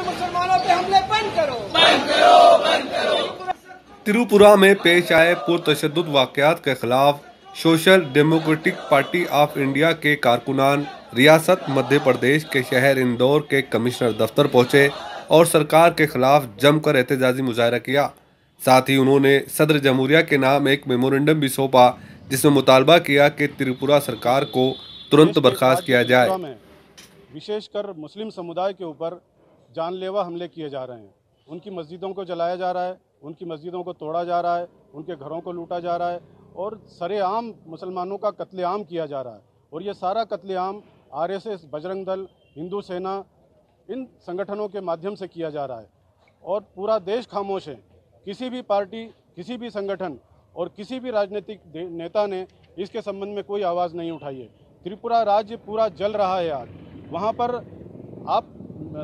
में मुसलमानों पे हमले बंद करो, बंद करो, बंद करो। त्रिपुरा में पेश आए पुरतशद्दुद वाक़यात के खिलाफ social democratic party of India के कारकुनान रियासत मध्य प्रदेश के शहर इंदौर के कमिश्नर दफ्तर पहुंचे और सरकार के खिलाफ जमकर एहतजाजी मुजाहरा किया। साथ ही उन्होंने सदर जमहूरिया के नाम एक मेमोरेंडम भी सौंपा, जिसमें मुतालबा किया कि त्रिपुरा सरकार को तुरंत बर्खास्त किया जाए। विशेषकर मुस्लिम समुदाय के ऊपर जानलेवा हमले किए जा रहे हैं। उनकी मस्जिदों को जलाया जा रहा है, उनकी मस्जिदों को तोड़ा जा रहा है, उनके घरों को लूटा जा रहा है और सरेआम मुसलमानों का कत्लेआम किया जा रहा है। और ये सारा कत्लेआम आरएसएस, बजरंग दल, हिंदू सेना, इन संगठनों के माध्यम से किया जा रहा है और पूरा देश खामोश है। किसी भी पार्टी, किसी भी संगठन और किसी भी राजनीतिक नेता ने इसके संबंध में कोई आवाज़ नहीं उठाई है। त्रिपुरा राज्य पूरा जल रहा है आज। वहाँ पर आप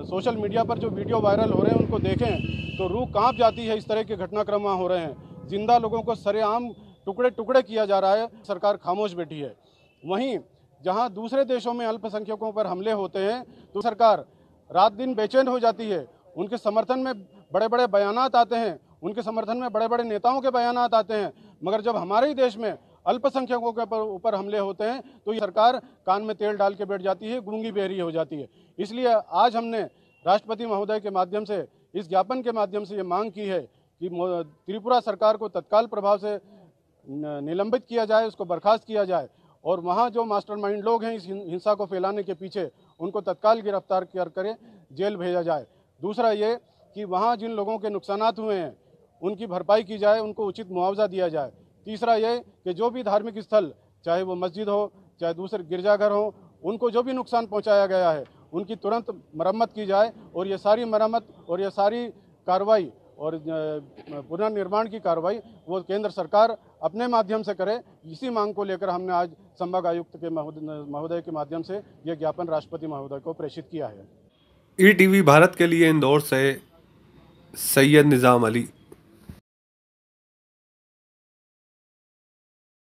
सोशल मीडिया पर जो वीडियो वायरल हो रहे हैं उनको देखें तो रूह कांप जाती है। इस तरह के घटनाक्रम वहाँ हो रहे हैं। जिंदा लोगों को सरेआम टुकड़े टुकड़े किया जा रहा है। सरकार खामोश बैठी है। वहीं जहाँ दूसरे देशों में अल्पसंख्यकों पर हमले होते हैं तो सरकार रात दिन बेचैन हो जाती है। उनके समर्थन में बड़े बड़े बयानात आते हैं, उनके समर्थन में बड़े बड़े नेताओं के बयानात आते हैं, मगर जब हमारे ही देश में अल्पसंख्यकों के ऊपर हमले होते हैं तो ये सरकार कान में तेल डाल के बैठ जाती है, गूंगी बहरी हो जाती है। इसलिए आज हमने राष्ट्रपति महोदय के माध्यम से, इस ज्ञापन के माध्यम से ये मांग की है कि त्रिपुरा सरकार को तत्काल प्रभाव से निलंबित किया जाए, उसको बर्खास्त किया जाए और वहाँ जो मास्टरमाइंड लोग हैं इस हिंसा को फैलाने के पीछे, उनको तत्काल गिरफ्तार कर जेल भेजा जाए। दूसरा ये कि वहाँ जिन लोगों के नुकसानात हुए हैं उनकी भरपाई की जाए, उनको उचित मुआवजा दिया जाए। तीसरा ये कि जो भी धार्मिक स्थल, चाहे वो मस्जिद हो, चाहे दूसरे गिरजाघर हो, उनको जो भी नुकसान पहुंचाया गया है उनकी तुरंत मरम्मत की जाए और ये सारी मरम्मत और ये सारी कार्रवाई और पुनर्निर्माण की कार्रवाई वो केंद्र सरकार अपने माध्यम से करे। इसी मांग को लेकर हमने आज संभाग आयुक्त के महोदय के माध्यम से ये ज्ञापन राष्ट्रपति महोदय को प्रेषित किया है। ईटीवी भारत के लिए इंदौर से सैयद निजाम अली।